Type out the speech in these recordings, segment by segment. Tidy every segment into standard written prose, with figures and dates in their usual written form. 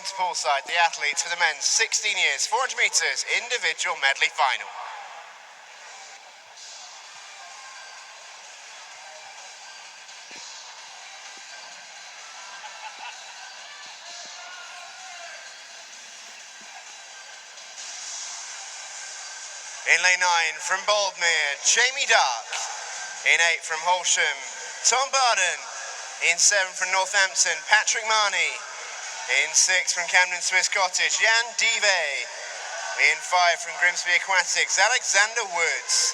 to poolside, the athletes for the men's 16 years, 400 metres individual medley final. In lane 9 from Boldmere, Jamie Dark. In 8 from Holsham, Tom Barden. In 7 from Northampton, Patrick Marnie. In 6 from Camden Swiss Cottage, Jan Dive. In 5 from Grimsby Aquatics, Alexander Woods.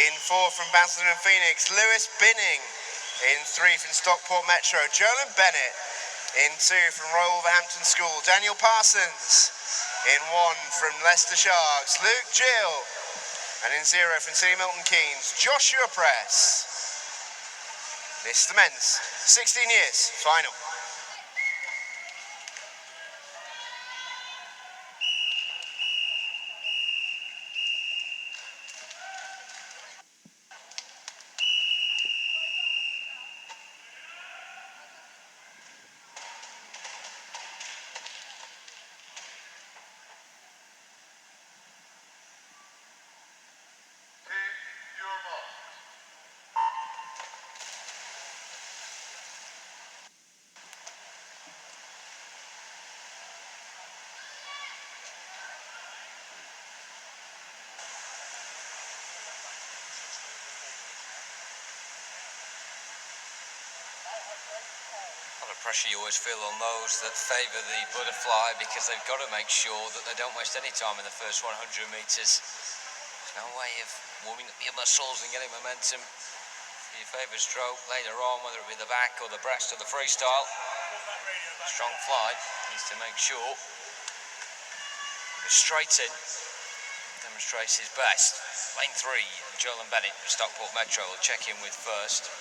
In 4 from Basildon and Phoenix, Lewis Binning. In 3 from Stockport Metro, Jolan Bennett. In 2 from Royal Wolverhampton School, Daniel Parsons. In 1 from Leicester Sharks, Luke Gill. And in 0 from City Milton Keynes, Joshua Press. This is the men's 16 years final. Pressure you always feel on those that favour the butterfly, because they've got to make sure that they don't waste any time in the first 100 metres. There's no way of warming up your muscles and getting momentum for your favourite stroke later on, whether it be the back or the breast or the freestyle. Strong flight needs to make sure he goes straight in, demonstrates his best. Lane 3, Jolan Bennett, Stockport Metro will check in with first.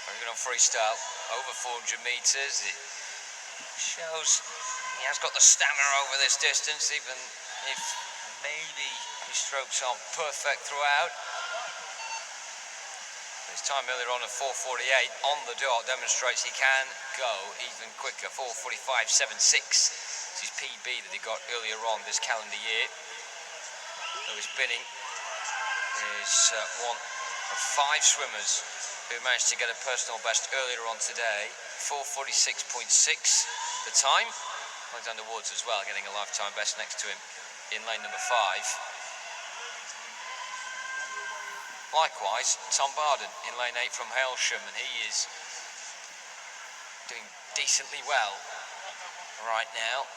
Very good on freestyle, over 400 metres. It shows he has got the stamina over this distance, even if maybe his strokes aren't perfect throughout. His time earlier on of 4:48 on the dot demonstrates he can go even quicker. 4:45.76 is his PB that he got earlier on this calendar year. Lewis Binning is one of 5 swimmers who managed to get a personal best earlier on today. 4:46.6 the time. Alexander Woods as well getting a lifetime best next to him in lane number 5. Likewise, Tom Barden in lane 8 from Hailsham, and he is doing decently well right now.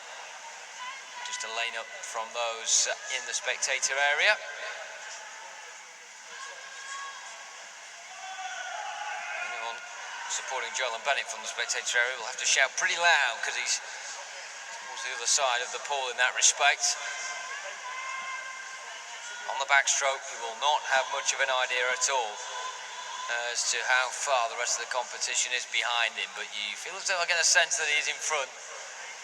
Just a lane up from those in the spectator area. Supporting Jolan Bennett from the spectator area will have to shout pretty loud, because he's towards the other side of the pool in that respect. On the backstroke, he will not have much of an idea at all as to how far the rest of the competition is behind him, but you feel as though I get a sense that he's in front,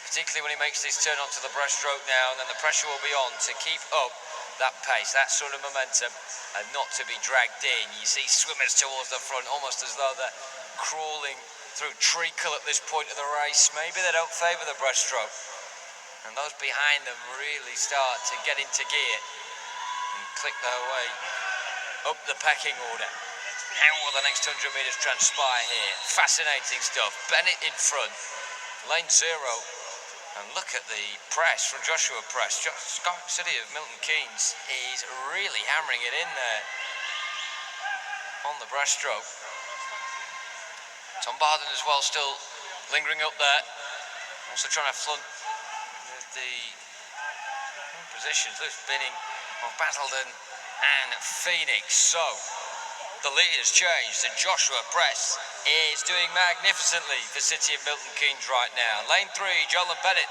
particularly when he makes this turn onto the breaststroke now, and then the pressure will be on to keep up that pace, that sort of momentum, and not to be dragged in. You see swimmers towards the front, almost as though they're crawling through treacle at this point of the race. Maybe they don't favour the breaststroke, and those behind them really start to get into gear and click their way up the pecking order. How will the next 100 metres transpire here? Fascinating stuff. Bennett in front, lane 0, and look at the press from Joshua Press. City of Milton Keynes is really hammering it in there on the breaststroke. Tom Barden as well, still lingering up there, also trying to flaunt the positions. Lewis Binning of Basildon and Phoenix. So the lead has changed, and Joshua Press is doing magnificently for City of Milton Keynes right now. Lane 3, Jolan Bennett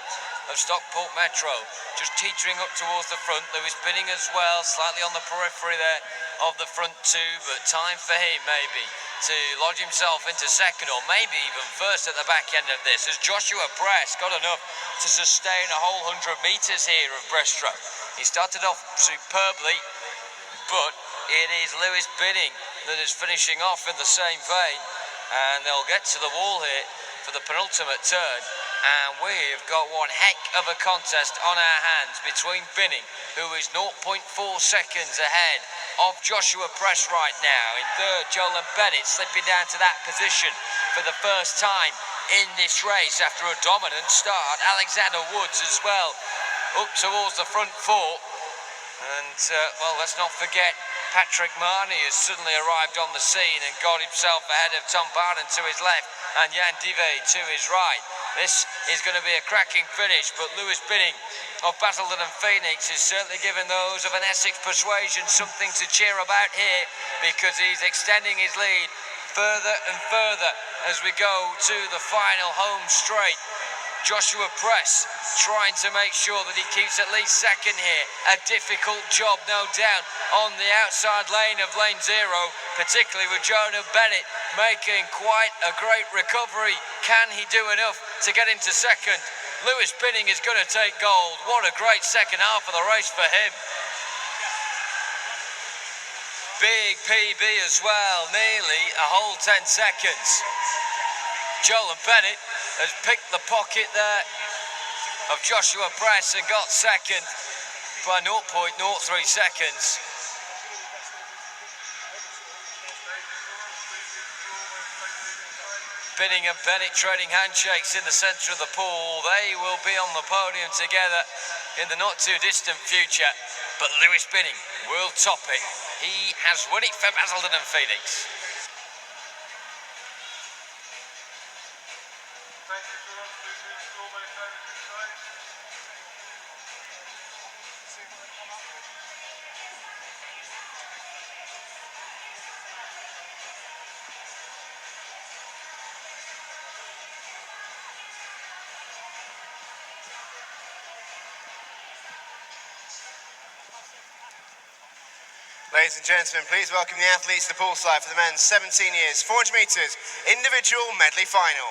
of Stockport Metro, just teetering up towards the front. Lewis Binning as well, slightly on the periphery there of the front two, but time for him maybe to lodge himself into second, or maybe even first at the back end of this, as Joshua Press got enough to sustain a whole 100 metres here of breaststroke. He started off superbly, but it is Lewis Binning that is finishing off in the same vein, and they'll get to the wall here for the penultimate turn. And we've got one heck of a contest on our hands between Binning, who is 0.4 seconds ahead of Joshua Press right now. In third, Jolan Bennett slipping down to that position for the first time in this race after a dominant start. Alexander Woods as well, up towards the front four. And, well, let's not forget, Patrick Marnie has suddenly arrived on the scene and got himself ahead of Tom Barden to his left and Jan Dive to his right. This is going to be a cracking finish, but Lewis Binning of Basildon and Phoenix is certainly giving those of an Essex Persuasion something to cheer about here, because he's extending his lead further and further as we go to the final home straight. Joshua Press trying to make sure that he keeps at least second here. A difficult job, no doubt, on the outside lane of lane 0, particularly with Jonah Bennett making quite a great recovery. Can he do enough to get into second? Lewis Binning is going to take gold. What a great second half of the race for him. Big PB as well, nearly a whole 10 seconds. Jolan Bennett has picked the pocket there of Joshua Press and got second by 0.03 seconds. Binning and Bennett trading handshakes in the centre of the pool. They will be on the podium together in the not too distant future, but Lewis Binning will top it. He has won it for Basildon and Phoenix. Ladies and gentlemen, please welcome the athletes to the poolside for the men's 17 years, 400 metres individual medley final.